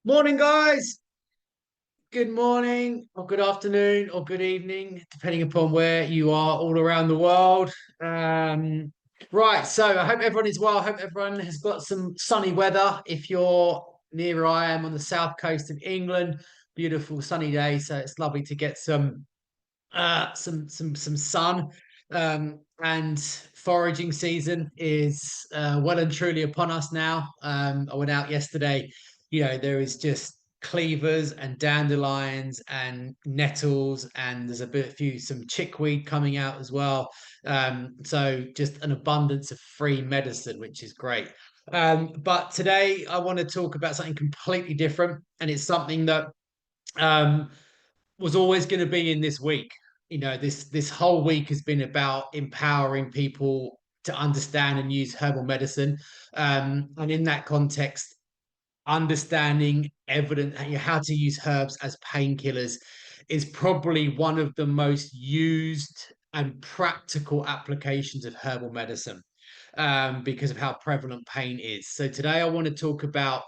Morning, guys. Good morning, or good afternoon, or good evening, depending upon where you are all around the world. Um, right, so I hope everyone is well. I hope everyone has got some sunny weather. If you're near where I am on the south coast of England, beautiful sunny day. So it's lovely to get some sun. And foraging season is well and truly upon us now. I went out yesterday. There is just cleavers and dandelions and nettles, and there's some chickweed coming out as well. So just an abundance of free medicine, which is great. But today I want to talk about something completely different, and it's something that um, was always going to be in this week. This whole week has been about empowering people to understand and use herbal medicine, and in that context, understanding evidence how to use herbs as painkillers is probably one of the most used and practical applications of herbal medicine, because of how prevalent pain is. So today I want to talk about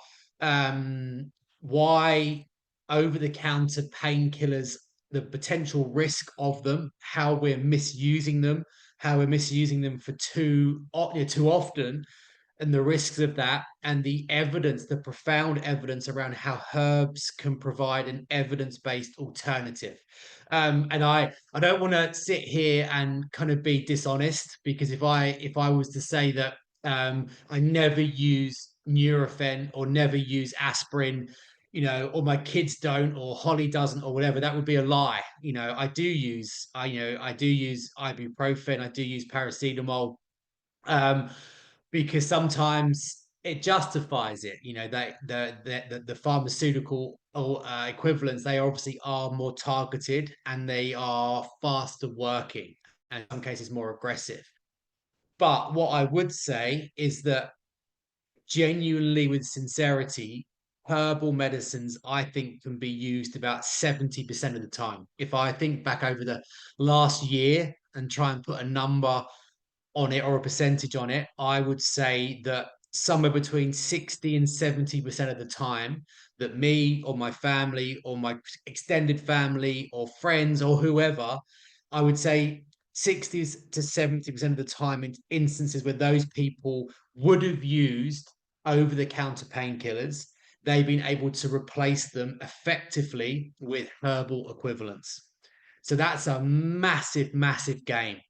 why over-the-counter painkillers, the potential risk of them, how we're misusing them, for too often, and the risks of that, and the profound evidence around how herbs can provide an evidence-based alternative. And I don't want to sit here and kind of be dishonest, because if I was to say that I never use Nurofen or never use aspirin, or my kids don't, or Holly doesn't, or whatever, that would be a lie. I do use ibuprofen, I do use paracetamol, um, because sometimes it justifies it. That the pharmaceutical equivalents, they obviously are more targeted and they are faster working, and in some cases more aggressive. But what I would say is that, genuinely, with sincerity, herbal medicines, I think, can be used about 70% of the time. If I think back over the last year and try and put a number on it or a percentage on it, I would say that somewhere between 60 and 70% of the time, that me or my family or my extended family or friends or whoever, I would say 60 to 70% of the time, in instances where those people would have used over the counter painkillers, they've been able to replace them effectively with herbal equivalents. So that's a massive, massive gain.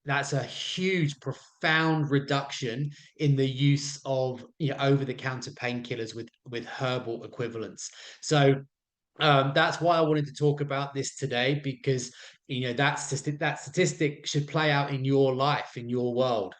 That's a huge, profound reduction in the use of over-the-counter painkillers with herbal equivalents. So that's why I wanted to talk about this today, because that statistic should play out in your life, in your world,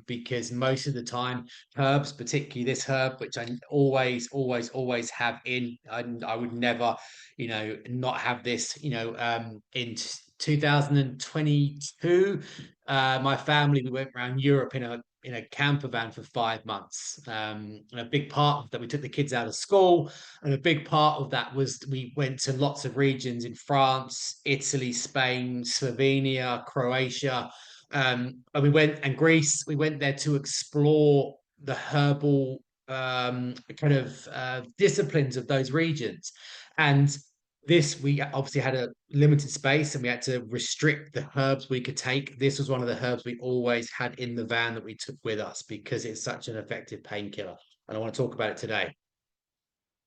because most of the time, herbs, particularly this herb, which I always, always, always have in, I would never, not have this. In 2022, my family, we went around Europe in a camper van for 5 months. And a big part of that, we took the kids out of school, and a big part of that was we went to lots of regions in France, Italy, Spain, Slovenia, Croatia, and Greece. We went there to explore the herbal kind of disciplines of those regions. And we obviously had a limited space and we had to restrict the herbs we could take. This was one of the herbs we always had in the van that we took with us, because it's such an effective painkiller. And I want to talk about it today.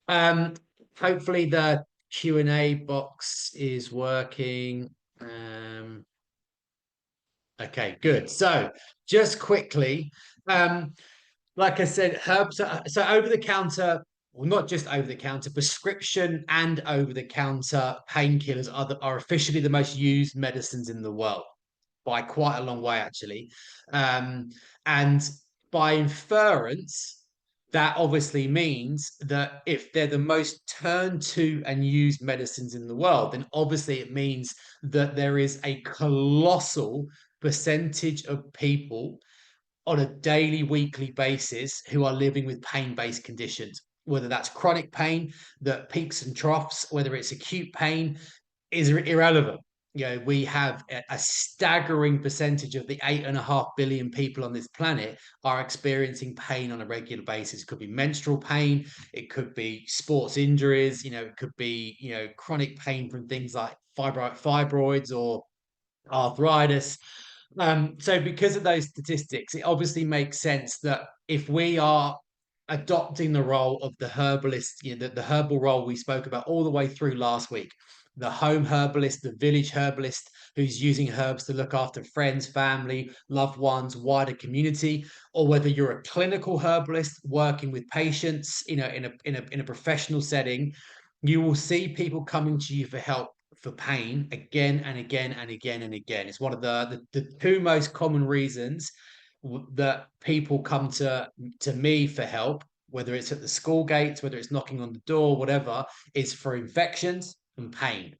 Um, Hopefully the Q&A box is working. Okay, good. So just quickly, like I said, herbs. So over the counter, well, not just over the counter, prescription and over the counter painkillers are officially the most used medicines in the world, by quite a long way, actually. And by inference, that obviously means that if they're the most turned to and used medicines in the world, then obviously it means that there is a colossal percentage of people on a daily, weekly basis who are living with pain-based conditions, whether that's chronic pain that peaks and troughs, whether it's acute pain, is irrelevant. we have a staggering percentage of the 8.5 billion people on this planet are experiencing pain on a regular basis. It could be menstrual pain, it could be sports injuries, it could be, chronic pain from things like fibroids or arthritis. So because of those statistics, it obviously makes sense that if we are adopting the role of the herbalist, the herbal role we spoke about all the way through last week, the home herbalist, the village herbalist who's using herbs to look after friends, family, loved ones, wider community, or whether you're a clinical herbalist working with patients, in a professional setting, you will see people coming to you for help for pain again and again and again and again. It's one of the two most common reasons that people come to me for help, whether it's at the school gates, whether it's knocking on the door, whatever, is for infections and pain.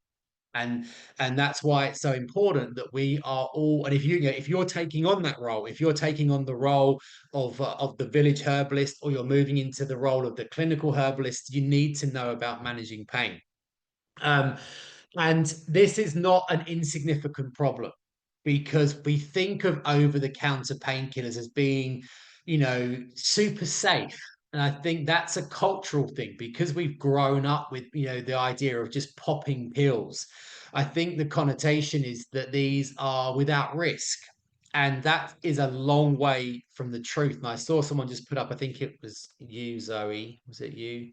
And and that's why it's so important that we are all, and if you're taking on that role, if you're taking on the role of the village herbalist, or you're moving into the role of the clinical herbalist, you need to know about managing pain. um, and this is not an insignificant problem, because we think of over-the-counter painkillers as being, super safe. And I think that's a cultural thing, because we've grown up with, the idea of just popping pills. I think the connotation is that these are without risk. And that is a long way from the truth. And I saw someone just put up, I think it was you, Zoe. Was it you?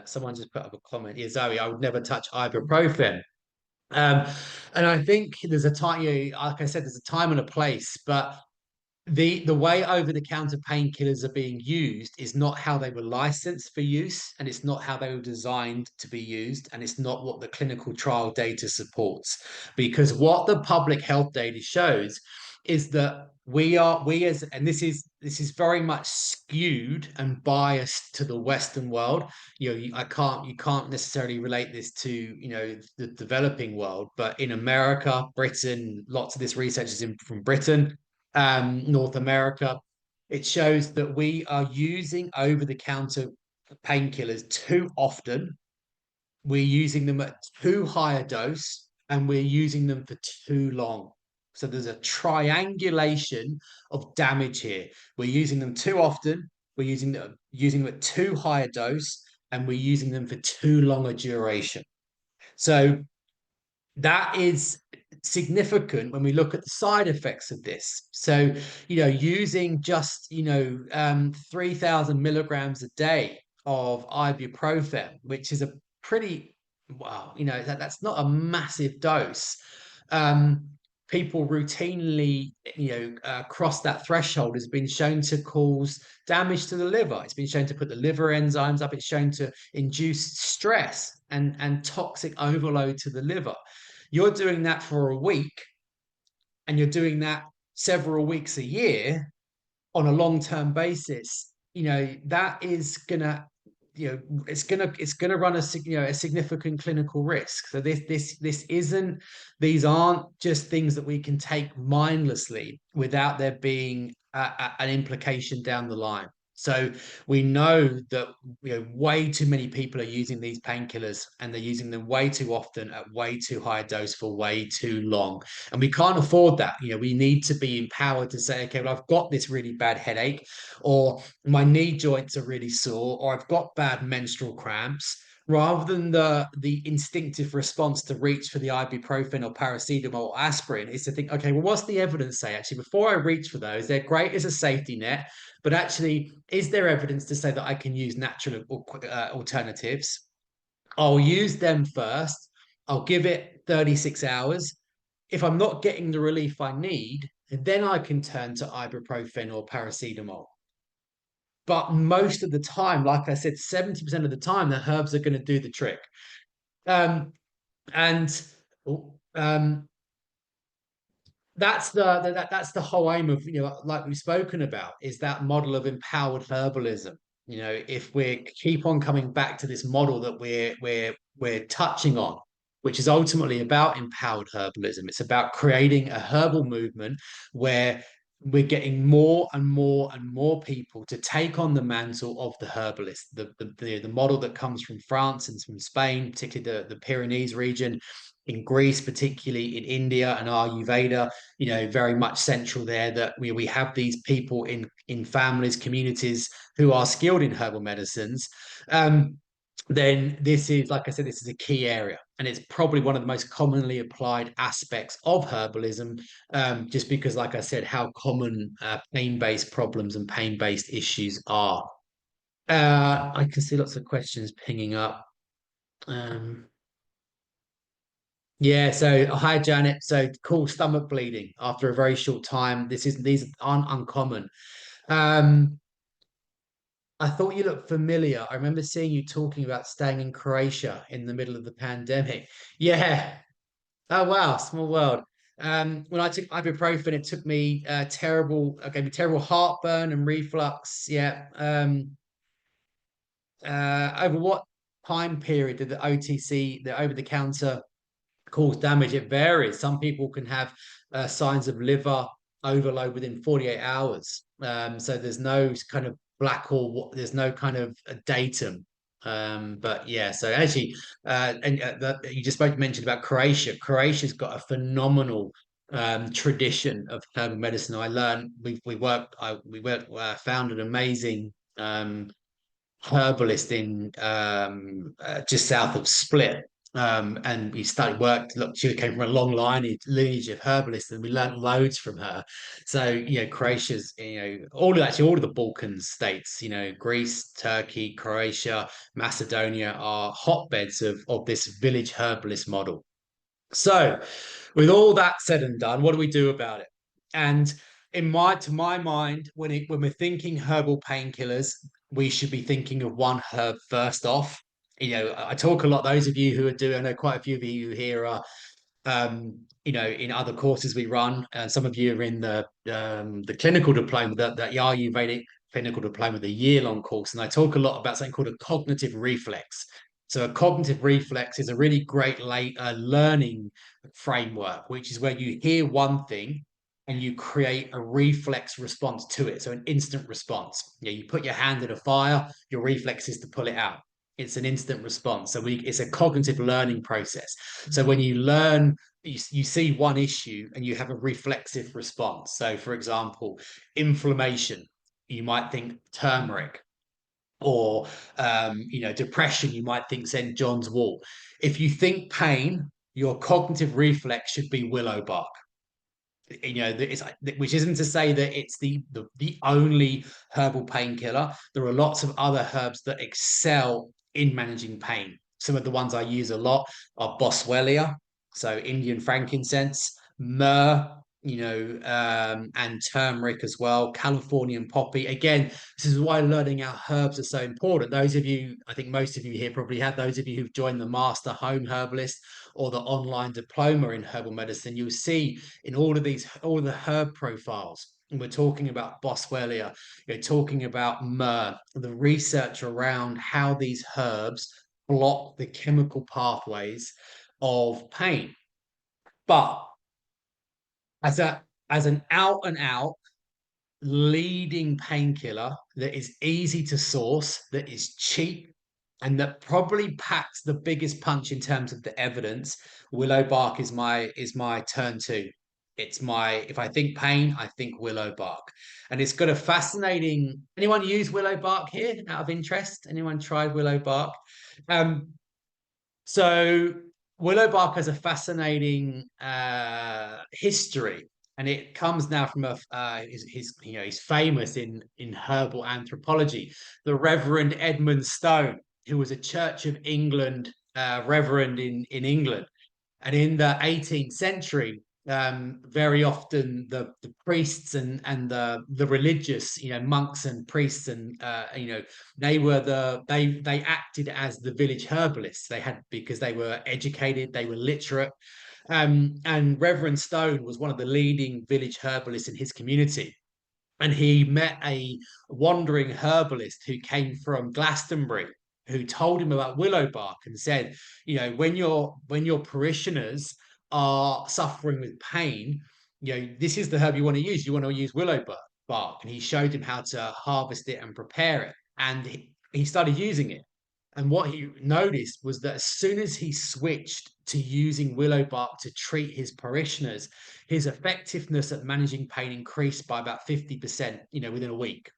Someone just put up a comment. Yeah, Zoe, I would never touch ibuprofen. Um, and I think there's a time, like I said, there's a time and a place, but the way over-the-counter painkillers are being used is not how they were licensed for use, and it's not how they were designed to be used, and it's not what the clinical trial data supports. Because what the public health data shows is that we as and this is very much skewed and biased to the Western world. You can't necessarily relate this to, the developing world, but in America, Britain, lots of this research is from Britain, North America. It shows that we are using over-the-counter painkillers too often. We're using them at too high a dose, and we're using them for too long. So there's a triangulation of damage here. We're using them too often, we're using them at too high a dose, and we're using them for too long a duration. So that is significant when we look at the side effects of this. So, using just, 3,000 milligrams a day of ibuprofen, which is a pretty, wow, that's not a massive dose. Um, People routinely, cross that threshold, has been shown to cause damage to the liver. It's been shown to put the liver enzymes up. It's shown to induce stress and toxic overload to the liver. You're doing that for a week, and you're doing that several weeks a year on a long-term basis. That is gonna, it's gonna run a significant clinical risk. So this isn't these aren't just things that we can take mindlessly without there being an implication down the line. So we know that, way too many people are using these painkillers, and they're using them way too often at way too high a dose for way too long. And we can't afford that. We need to be empowered to say, okay, well, I've got this really bad headache, or my knee joints are really sore, or I've got bad menstrual cramps, rather than the instinctive response to reach for the ibuprofen or paracetamol or aspirin, is to think, okay, well, what's the evidence say? Actually, before I reach for those, they're great as a safety net, but actually, is there evidence to say that I can use natural alternatives? I'll use them first. I'll give it 36 hours. If I'm not getting the relief I need, then I can turn to ibuprofen or paracetamol. But most of the time, like I said, 70% of the time, the herbs are going to do the trick. Um, and um, that's the whole aim of, like we've spoken about, is that model of empowered herbalism. If we keep on coming back to this model that we're touching on, which is ultimately about empowered herbalism, it's about creating a herbal movement where we're getting more and more and more people to take on the mantle of the herbalist, the model that comes from France and from Spain, particularly the Pyrenees region, in Greece, particularly in India and Ayurveda, very much central there, that we have these people in families, communities who are skilled in herbal medicines. Um, then this is, like I said, this is a key area, and it's probably one of the most commonly applied aspects of herbalism, just because, like I said, how common pain-based problems and pain-based issues are. I can see lots of questions pinging up. Um, yeah, so hi Janet. So cool, stomach bleeding after a very short time. These aren't uncommon. Um, I thought you looked familiar. I remember seeing you talking about staying in Croatia in the middle of the pandemic. Yeah. Oh wow, small world. When I took ibuprofen, it took me gave me terrible heartburn and reflux. Yeah. Over what time period did the OTC, the over the counter, cause damage? It varies. Some people can have signs of liver overload within 48 hours. So there's no kind of black or there's no kind of a datum. But yeah, so actually, you just spoke mentioned about Croatia. Croatia's got a phenomenal tradition of herbal medicine. I learned we found an amazing herbalist in just south of Split. And we started work. Look, she came from a long lineage of herbalists, and we learned loads from her. So, Croatia's, all of the Balkan states, Greece, Turkey, Croatia, Macedonia are hotbeds of this village herbalist model. So, with all that said and done, what do we do about it? And to my mind, when we're thinking herbal painkillers, we should be thinking of one herb first off. I talk a lot. Those of you who are doing, I know quite a few of you here are in other courses we run, and some of you are in the clinical diploma, the Ayurvedic clinical diploma, the year-long course, and I talk a lot about something called a cognitive reflex. So a cognitive reflex is a really great learning framework, which is where you hear one thing and you create a reflex response to it. So an instant response. You put your hand in a fire, your reflex is to pull it out. It's an instant response. So it's a cognitive learning process. So when you learn, you see one issue and you have a reflexive response. So, for example, inflammation, you might think turmeric, or depression, you might think St. John's Wort. If you think pain, your cognitive reflex should be willow bark. Which isn't to say that it's the only herbal painkiller. There are lots of other herbs that excel in managing pain. Some of the ones I use a lot are boswellia, so Indian frankincense, myrrh, and turmeric as well, Californian poppy. Again, this is why learning our herbs are so important. Those of you, I think most of you here probably have, those of you who've joined the Master Home Herbalist or the online diploma in herbal medicine, you'll see in all of the herb profiles. And we're talking about boswellia, you're talking about myrrh, the research around how these herbs block the chemical pathways of pain. But as an out and out leading painkiller that is easy to source, that is cheap, and that probably packs the biggest punch in terms of the evidence, willow bark is my turn to. It's my If I think pain, I think willow bark. And it's got a fascinating. Anyone use willow bark here out of interest? Anyone tried willow bark? Um, so willow bark has a fascinating history, and it comes now from he's famous in herbal anthropology. The Reverend Edmund Stone, who was a Church of England reverend in England, and in the 18th century, very often the priests and the religious, monks and priests, and they acted as the village herbalists. Because they were educated, they were literate. And Reverend Stone was one of the leading village herbalists in his community. And he met a wandering herbalist who came from Glastonbury, who told him about willow bark and said, when your parishioners are suffering with pain, this is the herb you want to use. You want to use willow bark. And he showed him how to harvest it and prepare it. And he started using it. And what he noticed was that as soon as he switched to using willow bark to treat his parishioners, his effectiveness at managing pain increased by about 50%, within a week.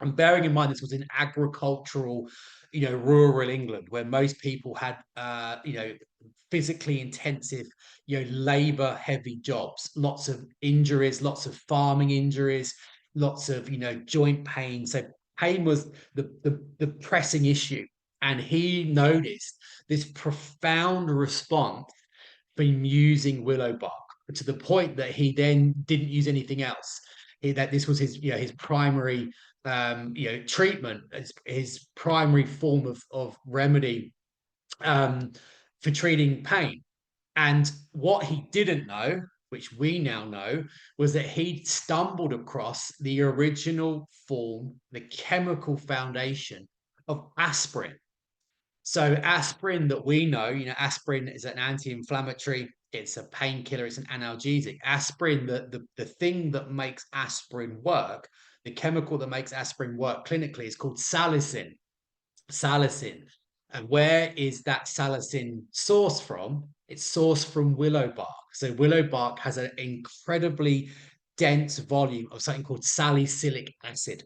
And bearing in mind this was in agricultural, rural England, where most people had, physically intensive, labor heavy jobs, lots of injuries, lots of farming injuries, lots of, joint pain. So pain was the pressing issue. And he noticed this profound response from using willow bark, to the point that he then didn't use anything else. That this was his primary, treatment, his primary form of remedy, um, for treating pain. And what he didn't know, which we now know, was that he'd stumbled across the original form, the chemical foundation of aspirin. So aspirin that we know, aspirin is an anti-inflammatory, it's a painkiller, it's an analgesic. Aspirin, the thing that makes aspirin work, the chemical that makes aspirin work clinically, is called salicin. Salicin. And where is that salicin sourced from? It's sourced from willow bark. So willow bark has an incredibly dense volume of something called salicylic acid.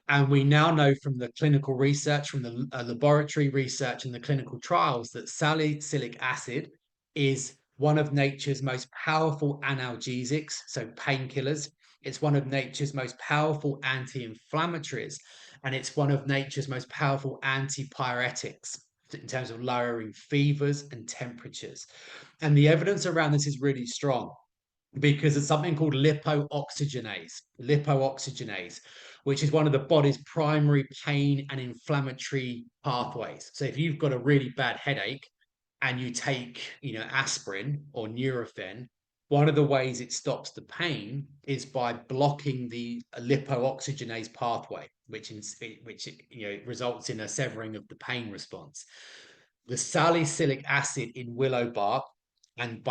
And we now know from the clinical research, from the laboratory research and the clinical trials, that salicylic acid is one of nature's most powerful analgesics, so painkillers. It's one of nature's most powerful anti-inflammatories, and it's one of nature's most powerful antipyretics in terms of lowering fevers and temperatures. And the evidence around this is really strong, because it's something called lipoxygenase, which is one of the body's primary pain and inflammatory pathways. So if you've got a really bad headache and you take, aspirin or Nurofen, one of the ways it stops the pain is by blocking the lipoxygenase pathway, which results in a severing of the pain response. The salicylic acid in willow bark, and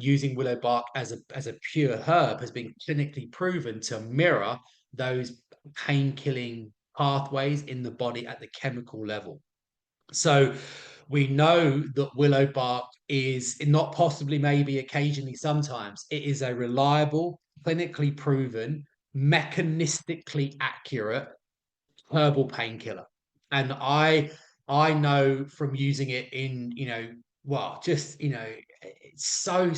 using willow bark as a pure herb, has been clinically proven to mirror those pain killing pathways in the body at the chemical level. So we know that willow bark is not possibly, maybe occasionally, sometimes, it is a reliable, clinically proven, mechanistically accurate herbal painkiller. And I know from using it in, well, just, so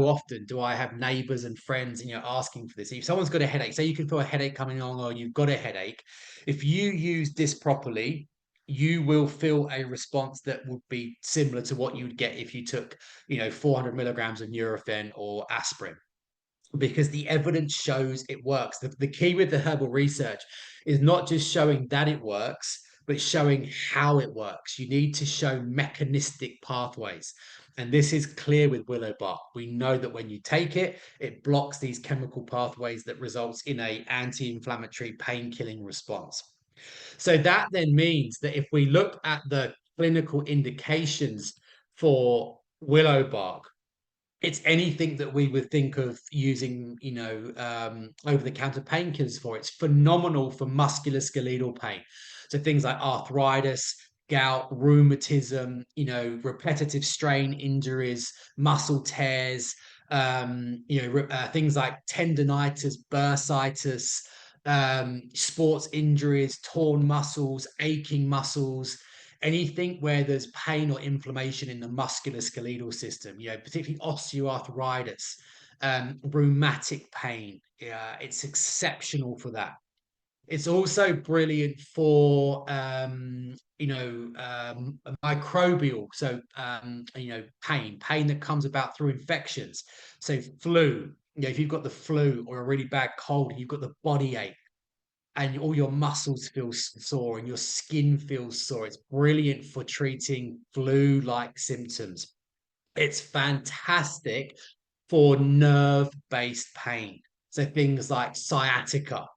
often do I have neighbors and friends, asking for this. If someone's got a headache, say you can feel a headache coming on, or you've got a headache, if you use this properly, you will feel a response that would be similar to what you would get if you took, 400 milligrams of Nurofen or aspirin, because the evidence shows it works. The key with the herbal research is not just showing that it works, but showing how it works. You need to show mechanistic pathways. And this is clear with willow bark. We know that when you take it, it blocks these chemical pathways that results in a anti-inflammatory pain-killing response. So that then means that if we look at the clinical indications for willow bark, it's anything that we would think of using, over-the-counter painkillers for. It's phenomenal for musculoskeletal pain. So things like arthritis, gout, rheumatism, repetitive strain injuries, muscle tears, things like tendonitis, bursitis, sports injuries, torn muscles, aching muscles, anything where there's pain or inflammation in the musculoskeletal system, particularly osteoarthritis, rheumatic pain. It's exceptional for that. It's also brilliant for, microbial, so, pain that comes about through infections. So flu, if you've got the flu or a really bad cold, you've got the body ache, and all your muscles feel sore and your skin feels sore. It's brilliant for treating flu-like symptoms. It's fantastic for nerve-based pain. So things like sciatica,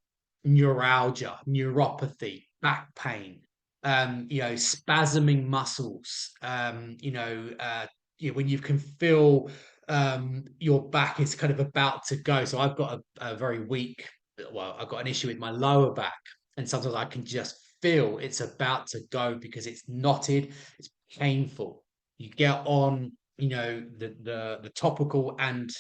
neuralgia, neuropathy, back pain, spasming muscles, when you can feel, your back is kind of about to go. So I've got a very weak, well, I've got an issue with my lower back, and sometimes I can just feel it's about to go because it's knotted, it's painful. You get on, the topical and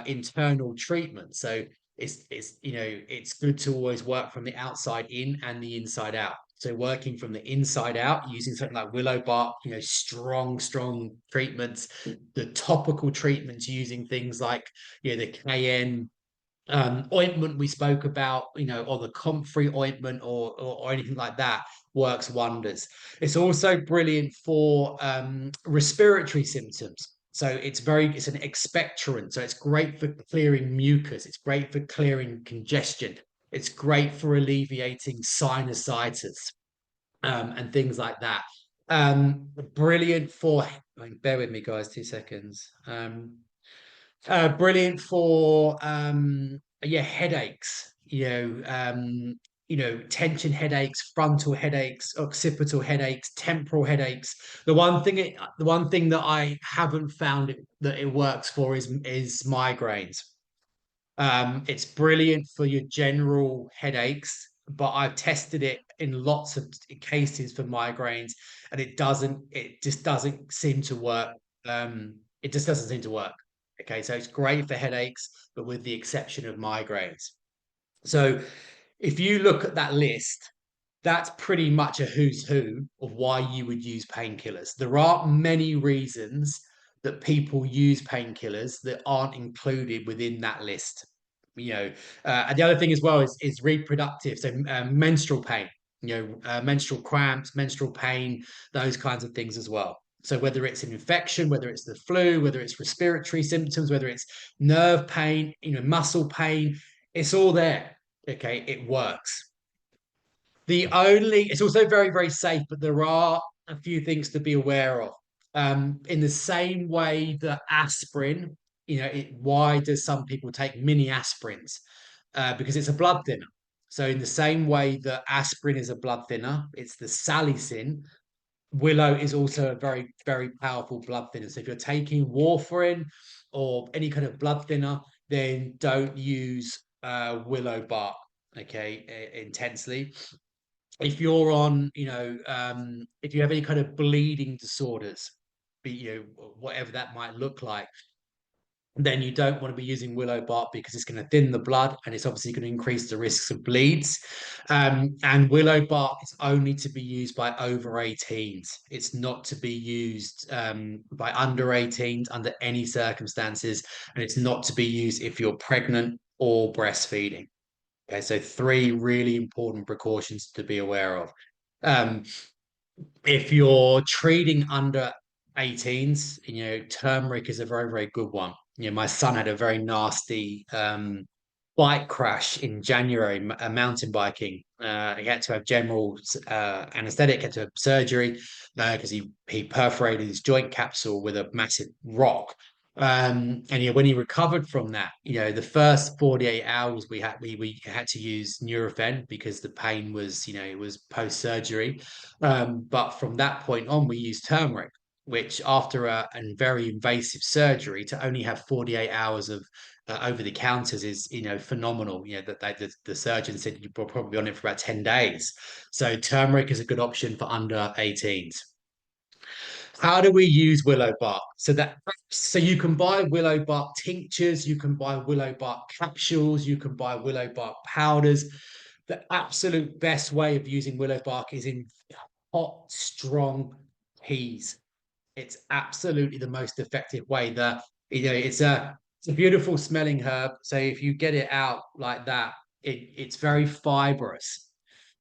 internal treatment. So it's good to always work from the outside in and the inside out. So working from the inside out using something like willow bark, strong treatments. The topical treatments using things like the cayenne ointment we spoke about, or the comfrey ointment, or anything like that, works wonders. It's also brilliant for respiratory symptoms. So it's an expectorant. So it's great for clearing mucus. It's great for clearing congestion. It's great for alleviating sinusitis, and things like that. Brilliant for, bear with me, guys, 2 seconds. Brilliant for yeah, headaches, tension headaches, frontal headaches, occipital headaches, temporal headaches. The one thing that I haven't found that it works for is migraines. It's brilliant for your general headaches, but I've tested it in lots of cases for migraines, and it just doesn't seem to work. It just doesn't seem to work. Okay, so it's great for headaches, but with the exception of migraines. So if you look at that list, that's pretty much a who's who of why you would use painkillers. There are many reasons that people use painkillers that aren't included within that list. And the other thing as well is reproductive, so menstrual pain, menstrual cramps, menstrual pain, those kinds of things as well. So whether it's an infection, whether it's the flu, whether it's respiratory symptoms, whether it's nerve pain, muscle pain, it's all there. Okay, it works. It's also very, very safe, but there are a few things to be aware of. In the same way that aspirin, why does some people take mini aspirins? Because it's a blood thinner. So in the same way that aspirin is a blood thinner, it's the salicin. Willow is also a very, very powerful blood thinner. So if you're taking warfarin or any kind of blood thinner, then don't use willow bark, okay, intensely. If you're on, if you have any kind of bleeding disorders, whatever that might look like, then you don't want to be using willow bark because it's going to thin the blood and it's obviously going to increase the risks of bleeds. And willow bark is only to be used by over 18s. It's not to be used by under 18s under any circumstances. And it's not to be used if you're pregnant or breastfeeding. Okay, so 3 really important precautions to be aware of. Um, if you're treating under 18s, turmeric is a very, very good one. My son had a very nasty bike crash in January, mountain biking. He had to have general anesthetic, had to have surgery because he perforated his joint capsule with a massive rock. And when he recovered from that, the first 48 hours we had to use Nurofen because the pain was, it was post surgery. But from that point on, we used turmeric, which after a very invasive surgery, to only have 48 hours of over the counters is, phenomenal. The surgeon said you were probably on it for about 10 days. So turmeric is a good option for under 18s. How do we use willow bark? So you can buy willow bark tinctures, you can buy willow bark capsules, you can buy willow bark powders. The absolute best way of using willow bark is in hot, strong teas. It's absolutely the most effective way. It's a beautiful smelling herb. So if you get it out like that, it's very fibrous.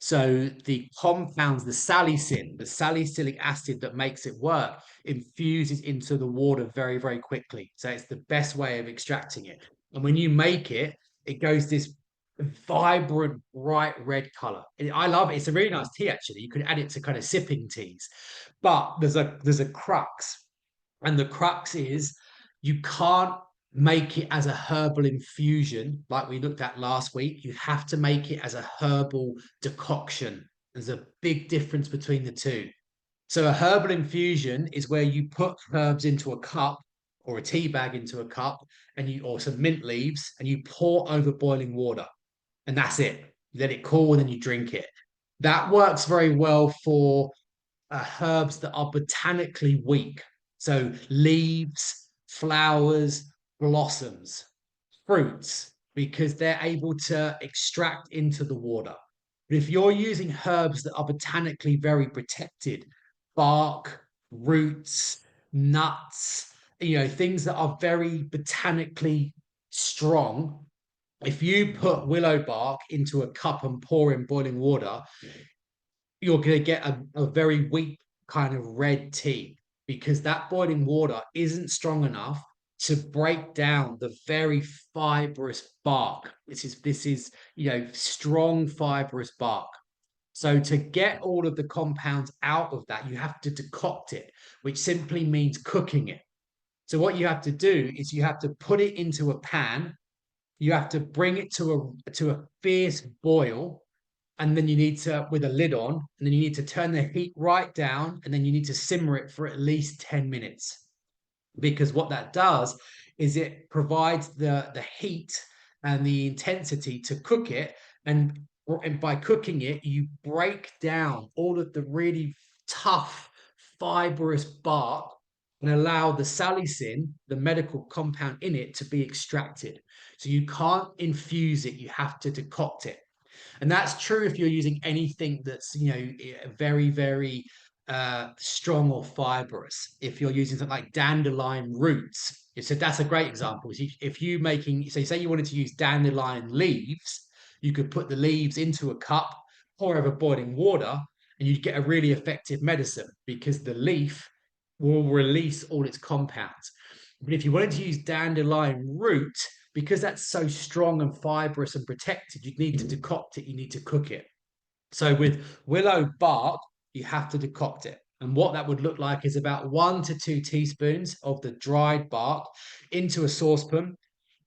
So the compounds, the salicylic acid that makes it work, infuses into the water very, very quickly. So it's the best way of extracting it. And when you make it, it goes this vibrant, bright red color. I love it. It's a really nice tea, actually. You could add it to kind of sipping teas. But there's a crux. And the crux is you can't make it as a herbal infusion like we looked at last week. You have to make it as a herbal decoction. There's a big difference between the two. So a herbal infusion is where you put herbs into a cup or a tea bag into a cup or some mint leaves and you pour over boiling water, and that's it. You let it cool and then you drink it. That works very well for herbs that are botanically weak. So leaves, flowers, blossoms, fruits, because they're able to extract into the water. But if you're using herbs that are botanically very protected, bark, roots, nuts, things that are very botanically strong, if you put willow bark into a cup and pour in boiling water, you're going to get a very weak kind of red tea, because that boiling water isn't strong enough to break down the very fibrous bark. This is strong fibrous bark. So to get all of the compounds out of that, you have to decoct it, which simply means cooking it. So what you have to do is you have to put it into a pan. You have to bring it to a fierce boil, and then you need to, with a lid on, and then you need to turn the heat right down, and then you need to simmer it for at least 10 minutes. Because what that does is it provides the heat and the intensity to cook it, and by cooking it, you break down all of the really tough fibrous bark and allow the salicin, the medical compound in it, to be extracted. So you can't infuse it, you have to decoct it. And that's true if you're using anything that's, very, very strong or fibrous. If you're using something like dandelion roots, so that's a great example. If you making, so say you wanted to use dandelion leaves, you could put the leaves into a cup, pour over boiling water, and you'd get a really effective medicine, because the leaf will release all its compounds. But if you wanted to use dandelion root, because that's so strong and fibrous and protected, you need to decoct it, you need to cook it. So with willow bark, you have to decoct it. And what that would look like is about 1 to 2 teaspoons of the dried bark into a saucepan,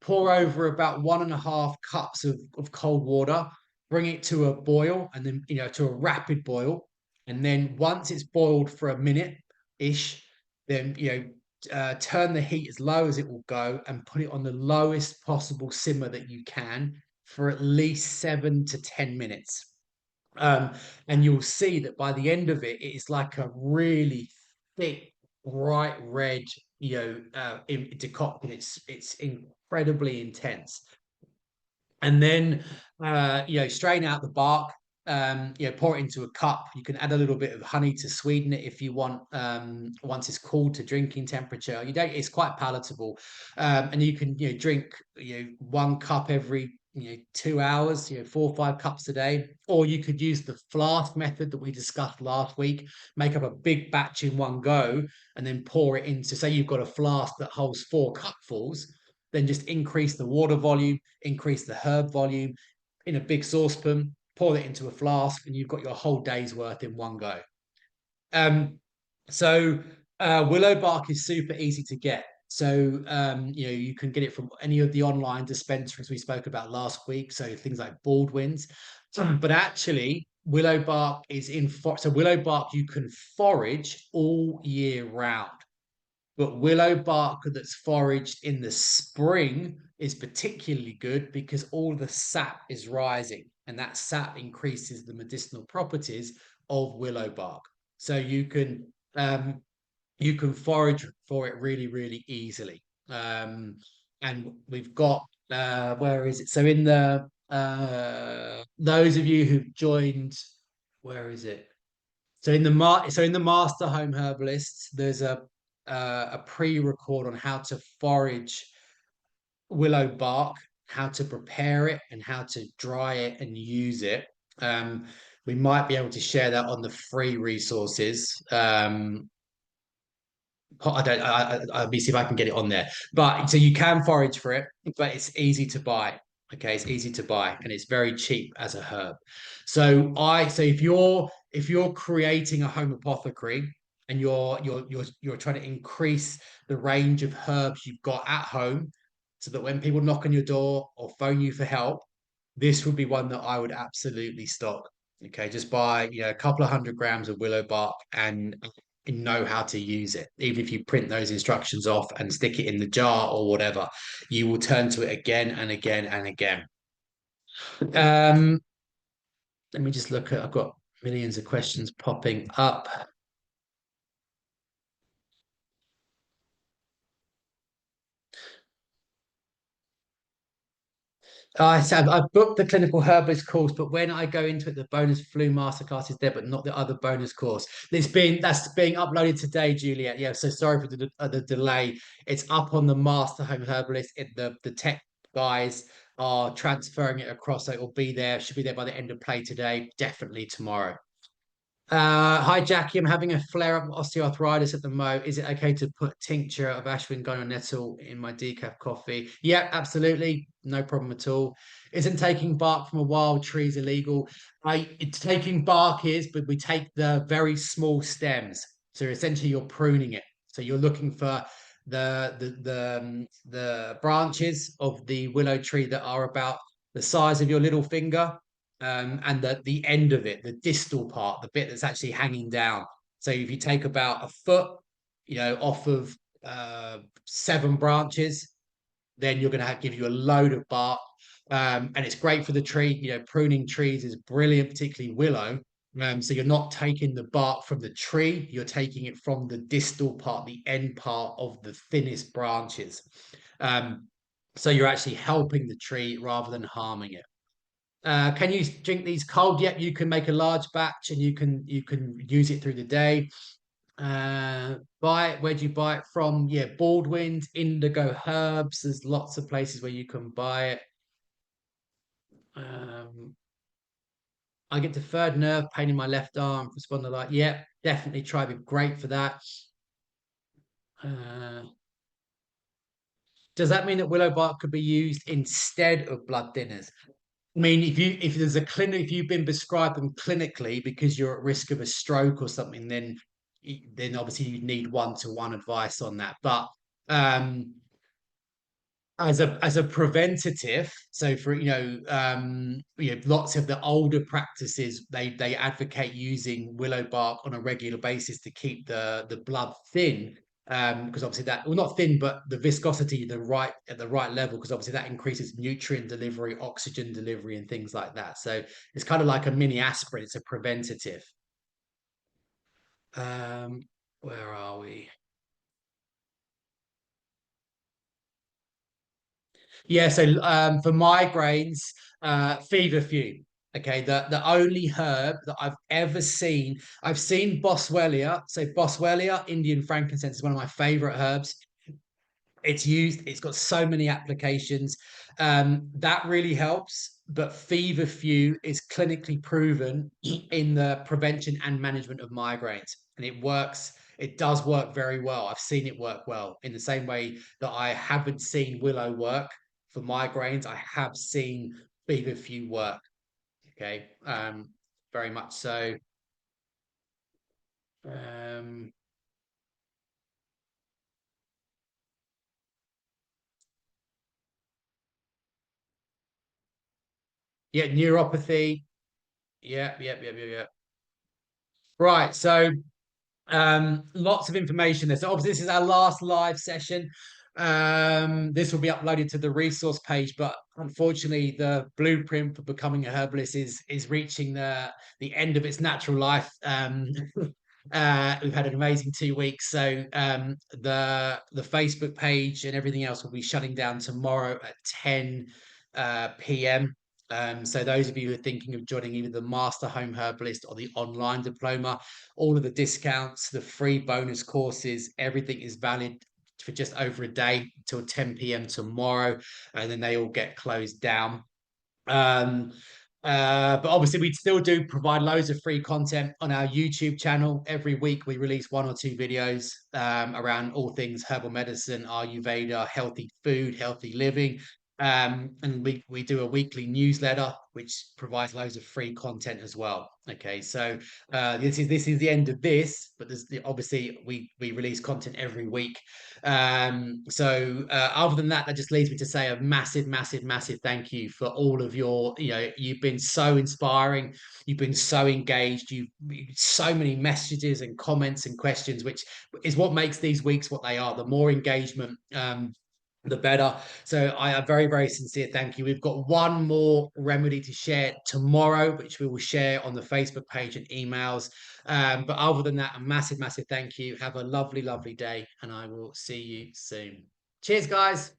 pour over about 1.5 cups of cold water, bring it to a boil, and then, to a rapid boil. And then once it's boiled for a minute ish, then, turn the heat as low as it will go and put it on the lowest possible simmer that you can for at least 7 to 10 minutes. And you'll see that by the end of it, it is like a really thick, bright red, decoction. It's incredibly intense. And then, strain out the bark. Pour it into a cup. You can add a little bit of honey to sweeten it if you want. Once it's cooled to drinking temperature, you don't. It's quite palatable, and you can drink 1 cup every 2 hours. 4 or 5 cups a day, or you could use the flask method that we discussed last week. Make up a big batch in one go, and then pour it into. Say you've got a flask that holds 4 cupfuls, then just increase the water volume, increase the herb volume in a big saucepan, pour it into a flask, and you've got your whole day's worth in one go. Um, so willow bark is super easy to get. So you can get it from any of the online dispensaries we spoke about last week. So things like Baldwin's, but actually willow bark is so willow bark you can forage all year round. But willow bark that's foraged in the spring is particularly good because all the sap is rising, and that sap increases the medicinal properties of willow bark. So you can forage for it really, really easily. And we've got where is it? So in the those of you who've joined, where is it? So in the Master Home Herbalists, there's a pre-record on how to forage willow bark, how to prepare it, and how to dry it and use it. We might be able to share that on the free resources. Let me see if I can get it on there. But so you can forage for it, but it's easy to buy. Okay, it's easy to buy and it's very cheap as a herb. So if you're creating a home apothecary and you're trying to increase the range of herbs you've got at home, so that when people knock on your door or phone you for help, this would be one that I would absolutely stock. Okay, just buy a couple of 100 grams of willow bark and know how to use it. Even if you print those instructions off and stick it in the jar or whatever, you will turn to it again and again and again. Let me just look at. I've got Millions of questions popping up. I've booked the clinical herbalist course, but when I go into it, the bonus flu masterclass is there, but not the other bonus course. That's being uploaded today, Juliet. Yeah, so sorry for the delay. It's up on the Master Home Herbalist. The tech guys are transferring it across, so it will be there. Should be there by the end of play today. Definitely tomorrow. Hi Jackie, I'm having a flare up of osteoarthritis at the mo. Is it okay to put tincture of ashwagandha nettle in my decaf coffee? Yeah, absolutely, no problem at all. Isn't taking bark from a wild tree is illegal? It's taking bark is, but we take the very small stems. So essentially, you're pruning it. So you're looking for the branches of the willow tree that are about the size of your little finger, and the end of it, the distal part, the bit that's actually hanging down. So if you take about a foot, off of 7 branches, then you're going to give you a load of bark. And it's great for the tree. Pruning trees is brilliant, particularly willow. So you're not taking the bark from the tree, you're taking it from the distal part, the end part of the thinnest branches. Um, so you're actually helping the tree rather than harming it. Can you drink these cold? Yep, you can make a large batch and you can use it through the day. Buy it. Where do you buy it from? Yeah, Baldwin's, Indigo Herbs. There's lots of places where you can buy it. Um, I get deferred nerve pain in my left arm for spondylitis. Yeah, definitely try. Be great for that. Uh, does that mean that willow bark could be used instead of blood thinners? I mean, if there's a clinic, if you've been prescribed them clinically because you're at risk of a stroke or something, then obviously you need one-to-one advice on that. But um, as a preventative, so for lots of the older practices, they advocate using willow bark on a regular basis to keep the blood thin, because obviously that, well, not thin, but the viscosity at the right level, because obviously that increases nutrient delivery, oxygen delivery, and things like that. So it's kind of like a mini aspirin. It's a preventative. um where are we? Yeah, so for migraines, feverfew. Okay, the only herb that I've ever seen, I've seen Boswellia. So Boswellia, Indian frankincense, is one of my favorite herbs. It's got so many applications. That really helps. But feverfew is clinically proven in the prevention and management of migraines, and it works. It does work very well. I've seen it work well in the same way that I haven't seen willow work for migraines. I have seen feverfew work. Okay, very much so. Um, yeah, neuropathy. Yeah, yeah, yeah, yeah, yeah. Right. So lots of information there. So obviously this is our last live session. This will be uploaded to the resource page, but unfortunately the blueprint for becoming a herbalist is reaching the end of its natural life. We've had an amazing 2 weeks. So the Facebook page and everything else will be shutting down tomorrow at 10 p.m. So those of you who are thinking of joining either the Master Home Herbalist or the online diploma, all of the discounts, the free bonus courses, everything is valid for just over a day till 10 p.m. tomorrow, and then they all get closed down. Um, but obviously, we still do provide loads of free content on our YouTube channel. Every week, we release 1 or 2 videos around all things herbal medicine, Ayurveda, healthy food, healthy living. And we do a weekly newsletter which provides loads of free content as well. Okay, so this is the end of this, but obviously we release content every week. Other than that, that just leads me to say a massive, massive, massive thank you for all of you've been so inspiring, you've been so engaged, you've so many messages and comments and questions, which is what makes these weeks what they are. The more engagement, the better. So I a very, very sincere thank you. We've got one more remedy to share tomorrow, which we will share on the Facebook page and emails. But other than that, a massive, massive thank you. Have a lovely, lovely day, and I will see you soon. Cheers, guys.